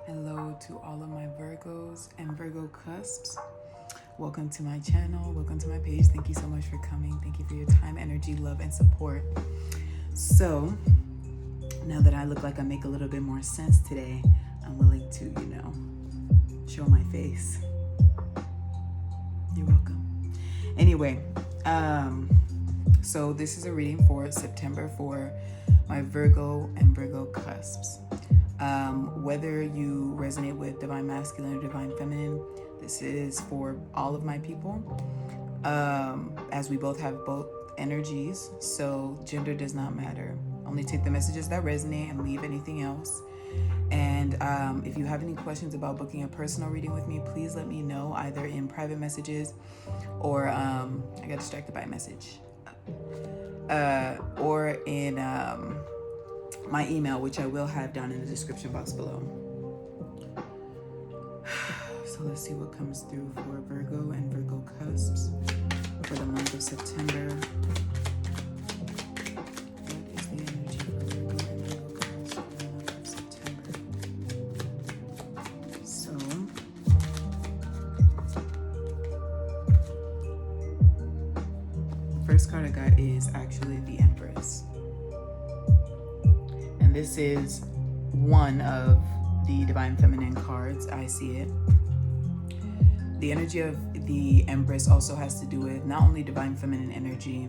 Hello to all of my Virgos and Virgo Cusps. Welcome to my channel. Welcome to my page. Thank you so much for coming. Thank you for your time, energy, love, and support. So, now that I look like I make a little bit more sense today, I'm willing to, show my face. You're welcome. Anyway, so this is a reading for September for my Virgo and Virgo Cusps. Whether you resonate with divine masculine or divine feminine, this is for all of my people, as we both have both energies, so gender does not matter. Only take the messages that resonate and leave anything else. And if you have any questions about booking a personal reading with me, please let me know either in private messages or I got distracted by a message, or in my email, which I will have down in the description box below. So let's see what comes through for Virgo and Virgo Cusps for the month of September. What is the energy for Virgo and Virgo Cusps for the month of September? So, first card I got is actually the Empress. And this is one of the Divine Feminine cards. I see it. The energy of the Empress also has to do with not only Divine Feminine energy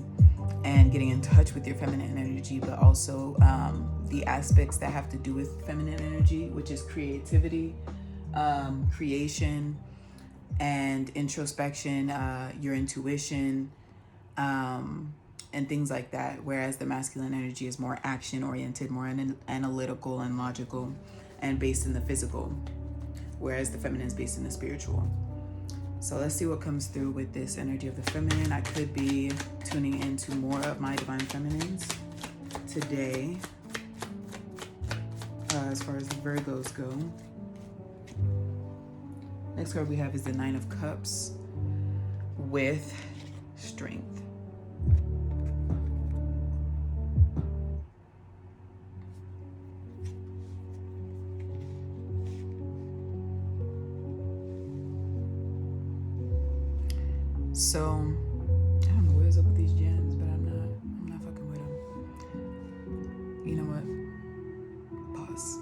and getting in touch with your feminine energy, but also the aspects that have to do with feminine energy, which is creativity, creation, and introspection, your intuition, and things like that. Whereas the masculine energy is more action-oriented, more analytical and logical, and based in the physical. Whereas the feminine is based in the spiritual. So let's see what comes through with this energy of the feminine. I could be tuning into more of my divine feminines today, as far as the Virgos go. Next card we have is the Nine of Cups with strength. So, I don't know what is up with these gems, but I'm not fucking with them. You know what? Pause.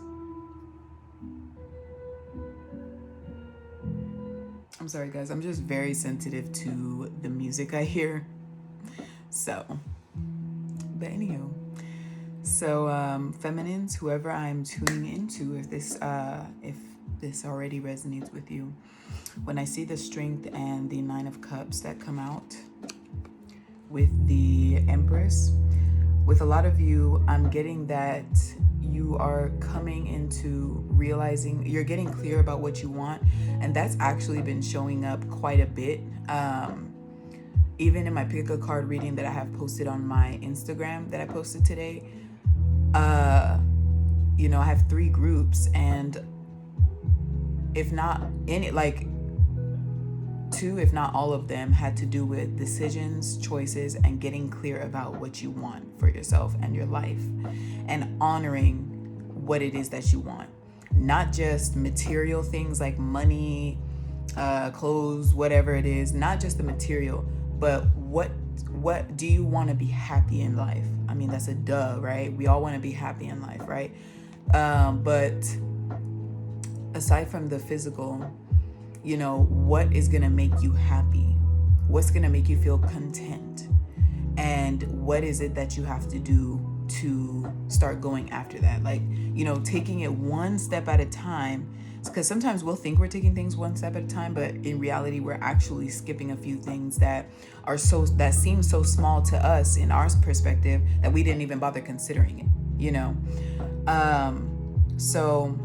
I'm sorry, guys. I'm just very sensitive to the music I hear. So, but anywho. So, feminines, whoever I'm tuning into, if this already resonates with you, when I see the strength and the Nine of Cups that come out with the Empress, with a lot of you, I'm getting that you are coming into realizing, you're getting clear about what you want, and that's actually been showing up quite a bit. Even in my pick a card reading that I have posted on my Instagram that I posted today, I have 3 groups, and if not in it, like 2, if not all of them, had to do with decisions, choices, and getting clear about what you want for yourself and your life, and honoring what it is that you want. Not just material things like money, clothes, whatever it is, not just the material, but what do you want to be happy in life? I mean, that's a duh, right? We all want to be happy in life, right? But aside from the physical, what is going to make you happy? What's going to make you feel content? And what is it that you have to do to start going after that? Like, taking it one step at a time, because sometimes we'll think we're taking things one step at a time, but in reality, we're actually skipping a few things that seem so small to us in our perspective that we didn't even bother considering it, so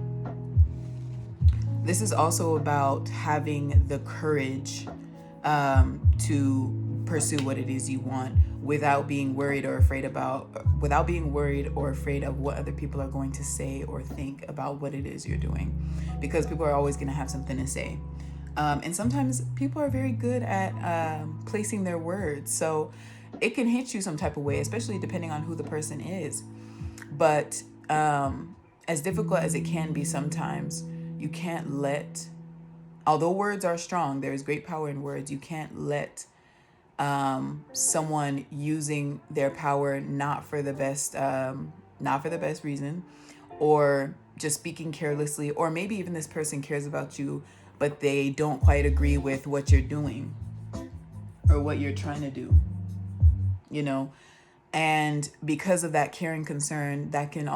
this is also about having the courage to pursue what it is you want without being worried or afraid of what other people are going to say or think about what it is you're doing, because people are always going to have something to say. And sometimes people are very good at placing their words. So it can hit you some type of way, especially depending on who the person is. But as difficult as it can be sometimes, You can't let, although words are strong, there is great power in words. You can't let someone using their power not for the best reason, or just speaking carelessly, or maybe even this person cares about you, but they don't quite agree with what you're doing or what you're trying to do, you know. And because of that caring concern, that can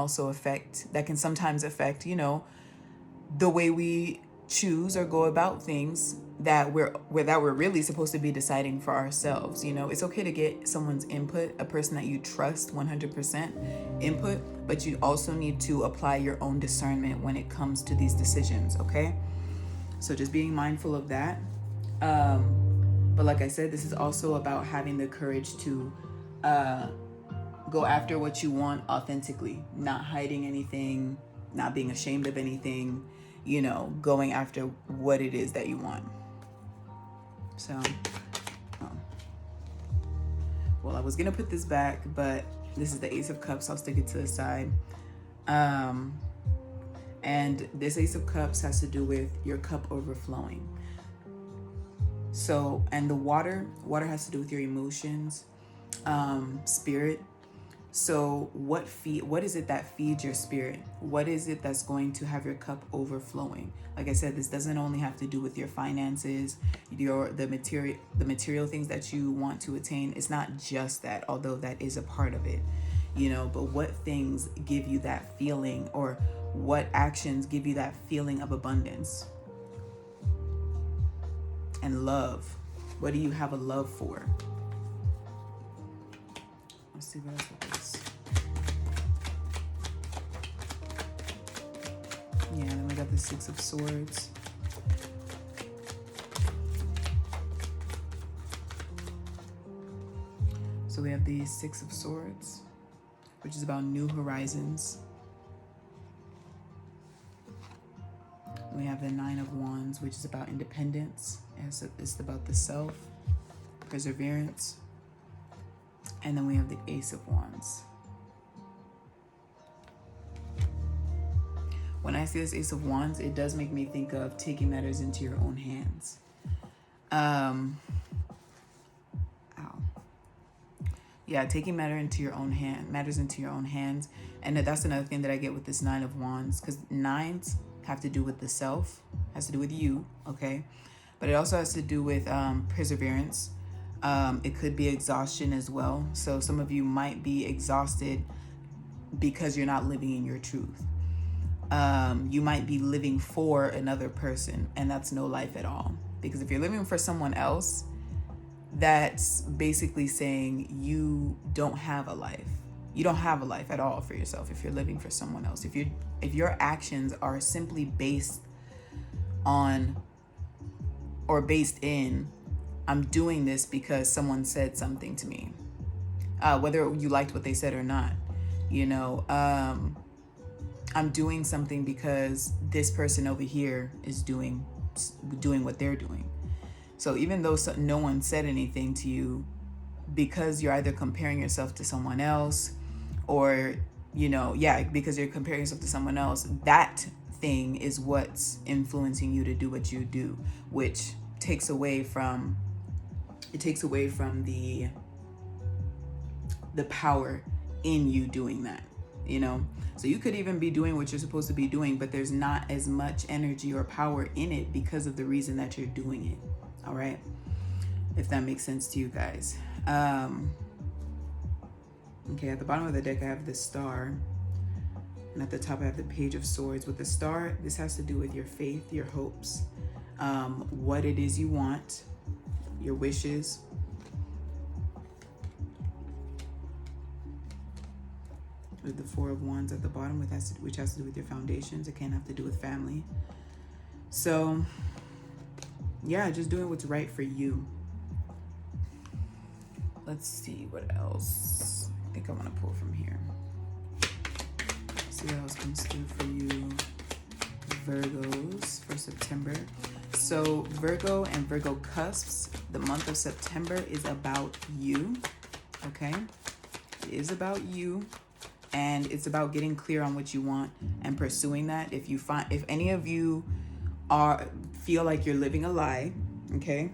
sometimes affect, you know, the way we choose or go about things that we're really supposed to be deciding for ourselves. You know, it's okay to get someone's input, a person that you trust 100% input, but you also need to apply your own discernment when it comes to these decisions, okay? So just being mindful of that. But like I said, this is also about having the courage to go after what you want authentically, not hiding anything, not being ashamed of anything, you know, going after what it is that you want. So, well, I was going to put this back, but this is the Ace of Cups. I'll stick it to the side. And this Ace of Cups has to do with your cup overflowing. So, and the water has to do with your emotions, spirit. So what is it that feeds your spirit? What is it that's going to have your cup overflowing? Like I said, this doesn't only have to do with your finances, the material things that you want to attain. It's not just that, although that is a part of it, you know, but what things give you that feeling, or what actions give you that feeling of abundance and love? What do you have a love for? Let's see what else it is. Yeah, then we got the Six of Swords. So we have the Six of Swords, which is about new horizons. We have the Nine of Wands, which is about independence. It's about the self, perseverance. And then we have the Ace of Wands. When I see this Ace of Wands, it does make me think of taking matters into your own hands. Yeah, taking matters into your own hands. And that's another thing that I get with this Nine of Wands, because nines have to do with the self, has to do with you, okay? But it also has to do with perseverance. It could be exhaustion as well. So some of you might be exhausted because you're not living in your truth. You might be living for another person, and that's no life at all. Because if you're living for someone else, that's basically saying you don't have a life. You don't have a life at all for yourself if you're living for someone else. If your actions are simply based on or based in, I'm doing this because someone said something to me, whether you liked what they said or not, you know, I'm doing something because this person over here is doing what they're doing. So even though no one said anything to you, because you're either comparing yourself to someone else, or, you know, because you're comparing yourself to someone else, that thing is what's influencing you to do what you do, which takes away from the power in you doing that, you know. So you could even be doing what you're supposed to be doing, but there's not as much energy or power in it because of the reason that you're doing it. All right, if that makes sense to you guys. Okay, at the bottom of the deck I have the Star, and at the top I have the Page of Swords. With the Star, this has to do with your faith, your hopes, what it is you want, your wishes. With the Four of Wands at the bottom, which has to do with your foundations. It can have to do with family. So yeah, just doing what's right for you. Let's see what else. I think I want to pull from here. See what else comes through for you, Virgos, for September. So Virgo and Virgo Cusps, the month of September is about you, okay? It is about you. And it's about getting clear on what you want and pursuing that. If any of you feel like you're living a lie, okay?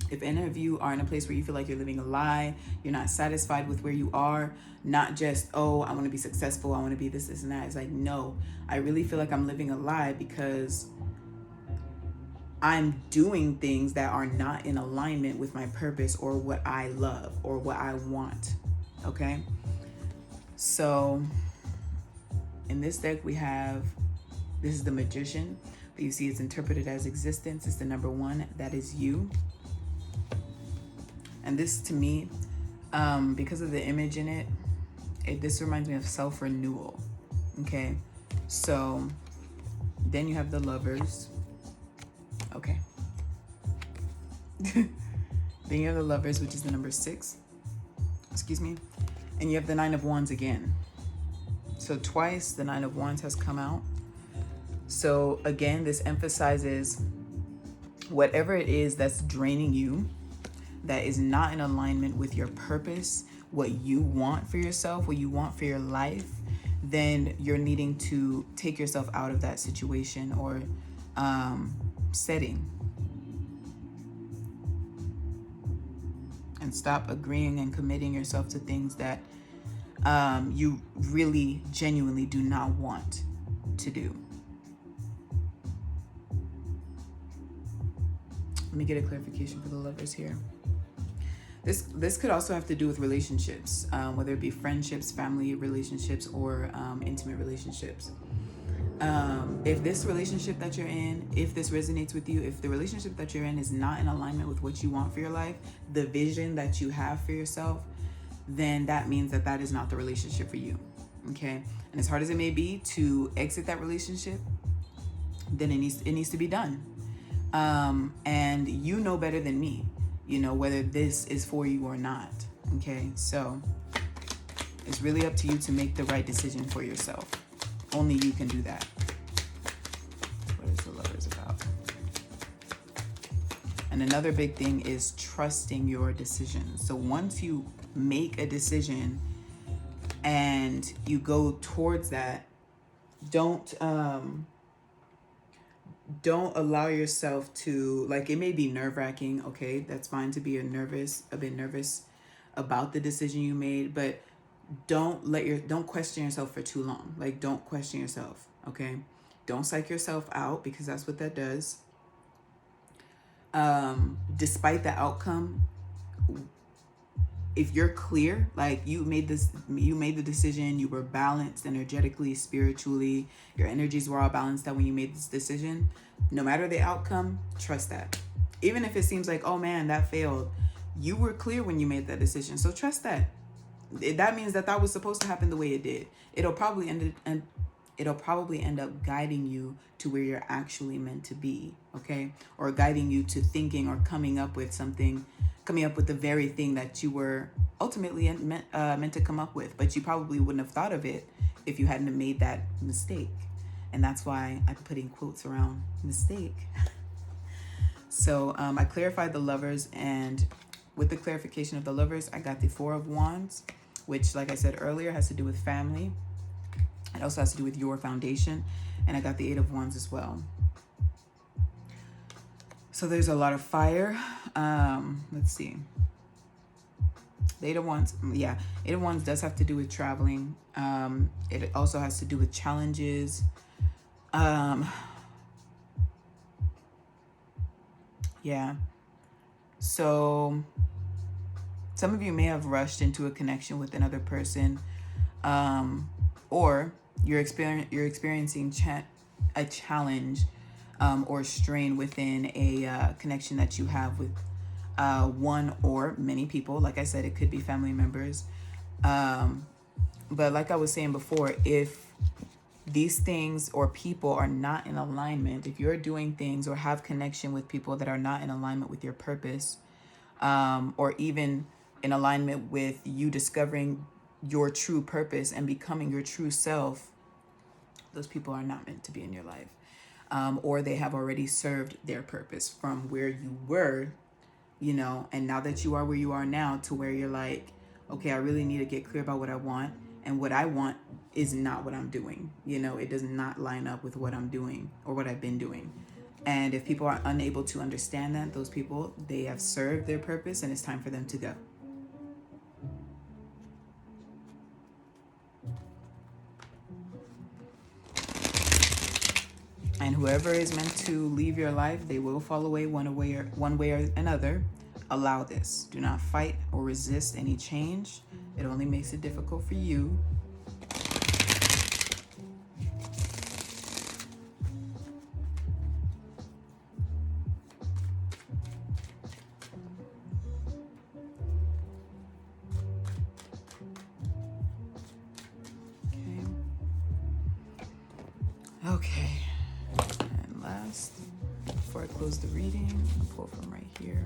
If any of you are in a place where you feel like you're living a lie, you're not satisfied with where you are, not just, oh, I want to be successful, I want to be this, and that. It's like, no, I really feel like I'm living a lie because I'm doing things that are not in alignment with my purpose or what I love or what I want, okay? So in this deck we have, this is the Magician, but you see it's interpreted as existence. It's the number 1, that is you. And this to me, because of the image in it, this reminds me of self-renewal, okay? So then you have the Lovers, okay. Then you have the Lovers, which is the number 6, excuse me. And you have the 9 of Wands again. So twice the 9 of Wands has come out. So again, this emphasizes whatever it is that's draining you, that is not in alignment with your purpose, what you want for yourself, what you want for your life, then you're needing to take yourself out of that situation or setting. And stop agreeing and committing yourself to things that you really genuinely do not want to do. Let me get a clarification for the Lovers here. This could also have to do with relationships, whether it be friendships, family relationships, or intimate relationships. If this relationship that you're in, if this resonates with you, if the relationship that you're in is not in alignment with what you want for your life, the vision that you have for yourself, then that means that that is not the relationship for you, okay? And as hard as it may be to exit that relationship, then it needs to be done. And you know better than me, you know, whether this is for you or not, okay? So it's really up to you to make the right decision for yourself. Only you can do that. What is the Lovers about? And another big thing is trusting your decisions. So once you make a decision and you go towards that, don't allow yourself to, like, it may be nerve-wracking, okay? That's fine to be a bit nervous about the decision you made, but don't question yourself for too long. Like, don't question yourself, okay? Don't psych yourself out, because that's what that does. Despite the outcome, if you're clear, like you made the decision, you were balanced energetically, spiritually, your energies were all balanced out when you made this decision, no matter the outcome, trust that. Even if it seems like, oh man, that failed, you were clear when you made that decision, so trust that. That means that was supposed to happen the way it did. It'll probably end up guiding you to where you're actually meant to be, okay? Or guiding you to thinking or coming up with the very thing that you were ultimately meant to come up with, but you probably wouldn't have thought of it if you hadn't have made that mistake. And that's why I'm putting quotes around mistake. So I clarified the Lovers, and with the clarification of the Lovers, I got the 4 of Wands, which, like I said earlier, has to do with family. It also has to do with your foundation. And I got the 8 of Wands as well. So there's a lot of fire. Let's see. The 8 of Wands, 8 of Wands does have to do with traveling. It also has to do with challenges. So some of you may have rushed into a connection with another person, or you're experiencing a challenge or strain within a connection that you have with one or many people. Like I said, it could be family members. But like I was saying before, if these things or people are not in alignment, if you're doing things or have connection with people that are not in alignment with your purpose, or even in alignment with you discovering your true purpose and becoming your true self, those people are not meant to be in your life. Or they have already served their purpose from where you were, you know, and now that you are where you are now to where you're like, okay, I really need to get clear about what I want. and what I want is not what I'm doing. You know, it does not line up with what I'm doing or what I've been doing. And if people are unable to understand that, those people, they have served their purpose and it's time for them to go. And whoever is meant to leave your life, they will fall away one way or another. Allow this. Do not fight or resist any change. It only makes it difficult for you. Okay. And last, before I close the reading, I'll pull from right here.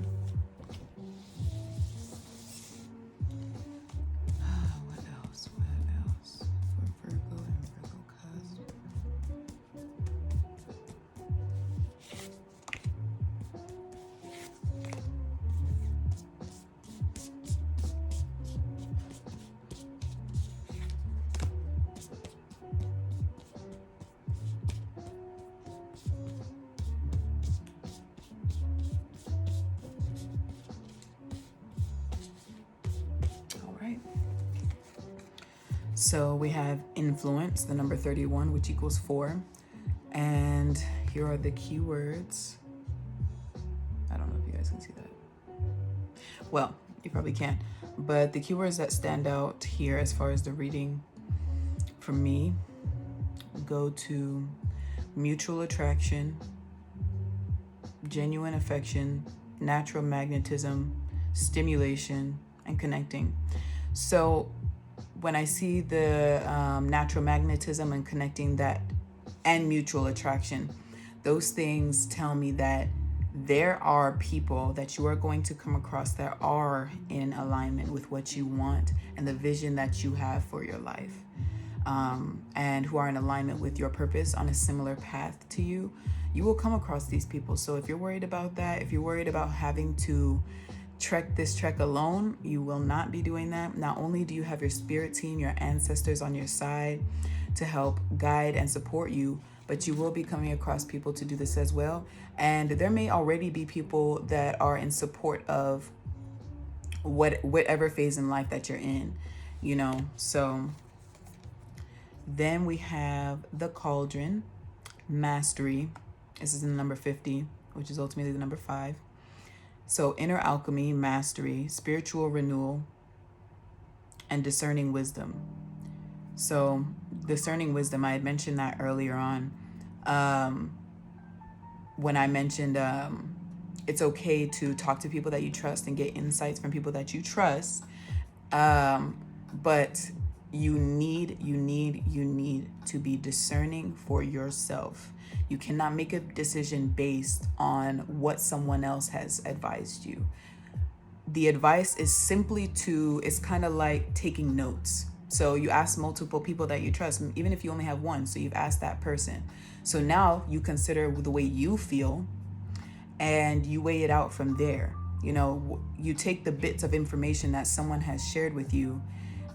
What else? For Virgo and Virgo Cusp. So we have influence, the number 31, which equals 4. And here are the keywords. I don't know if you guys can see that. Well, you probably can't. But the keywords that stand out here as far as the reading for me go to mutual attraction, genuine affection, natural magnetism, stimulation, and connecting. So when I see the natural magnetism and connecting that and mutual attraction, those things tell me that there are people that you are going to come across that are in alignment with what you want and the vision that you have for your life, and who are in alignment with your purpose on a similar path to you. You will come across these people. So if you're worried about that, if you're worried about having to trek this trek alone, you will not be doing that. Not only do you have your spirit team, your ancestors on your side to help guide and support you, but you will be coming across people to do this as well. And there may already be people that are in support of whatever phase in life that you're in, you know. So then we have the cauldron, mastery. This is in the number 50, which is ultimately the number 5. So inner alchemy, mastery, spiritual renewal, and discerning wisdom. So discerning wisdom, I had mentioned that earlier on, when I mentioned it's okay to talk to people that you trust and get insights from people that you trust, but you need to be discerning for yourself. You cannot make a decision based on what someone else has advised you. The advice is simply it's kind of like taking notes. So you ask multiple people that you trust, even if you only have one. So you've asked that person. So now you consider the way you feel and you weigh it out from there. You know, you take the bits of information that someone has shared with you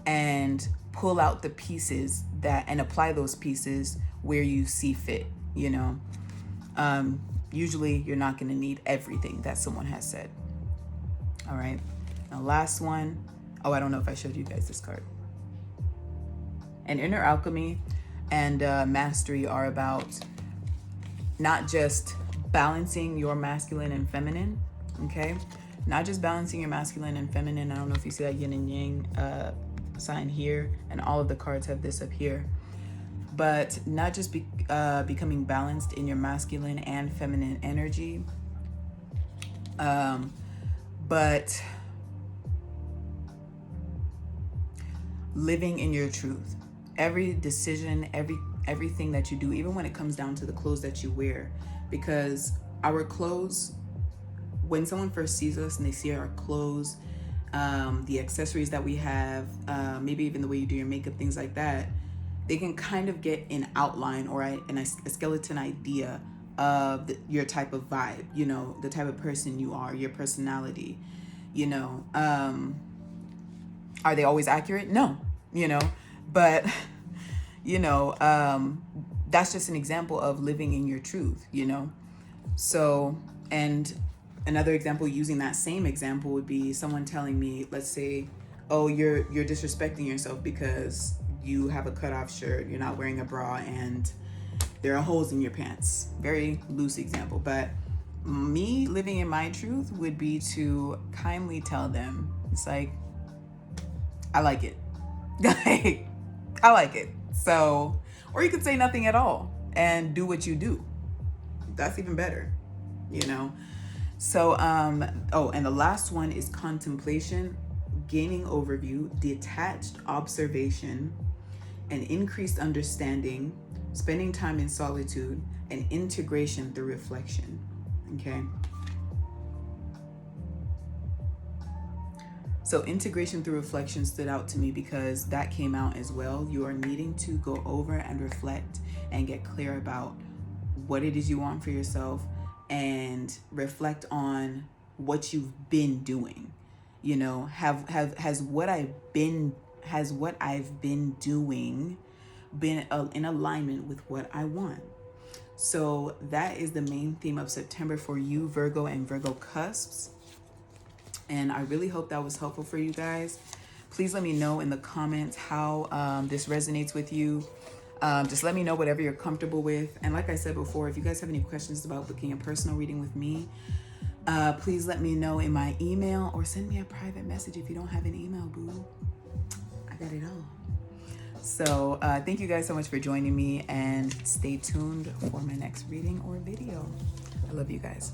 and pull out the pieces and apply those pieces where you see fit, you know. Usually you're not going to need everything that someone has said. All right. Now, last one. Oh, I don't know if I showed you guys this card. And inner alchemy and mastery are about not just balancing your masculine and feminine, okay? Not just balancing your masculine and feminine. I don't know if you see that yin and yang sign here, and all of the cards have this up here. But not just becoming balanced in your masculine and feminine energy, but living in your truth. Every decision, everything that you do, even when it comes down to the clothes that you wear, because our clothes, when someone first sees us and they see our clothes, the accessories that we have, maybe even the way you do your makeup, things like that, they can kind of get an outline or a skeleton idea of your type of vibe, you know, the type of person you are, your personality, you know. Are they always accurate? No, you know. But, you know, that's just an example of living in your truth, you know? So, and another example using that same example would be someone telling me, let's say, oh, you're disrespecting yourself because you have a cutoff shirt, you're not wearing a bra, and there are holes in your pants. Very loose example, but me living in my truth would be to kindly tell them, it's like, I like it. Like, I like it. So, or you could say nothing at all and do what you do. That's even better, you know? So, oh, and the last one is contemplation, gaining overview, detached observation, an increased understanding, spending time in solitude, and integration through reflection. Okay. So integration through reflection stood out to me because that came out as well. You are needing to go over and reflect and get clear about what it is you want for yourself and reflect on what you've been doing. You know, has what I've been doing been in alignment with what I want? So that is the main theme of September for you, Virgo and Virgo Cusps. And I really hope that was helpful for you guys. Please let me know in the comments how this resonates with you. Just let me know whatever you're comfortable with. And like I said before, if you guys have any questions about booking a personal reading with me, please let me know in my email or send me a private message if you don't have an email, boo. I got it all. So thank you guys so much for joining me, and stay tuned for my next reading or video. I love you guys.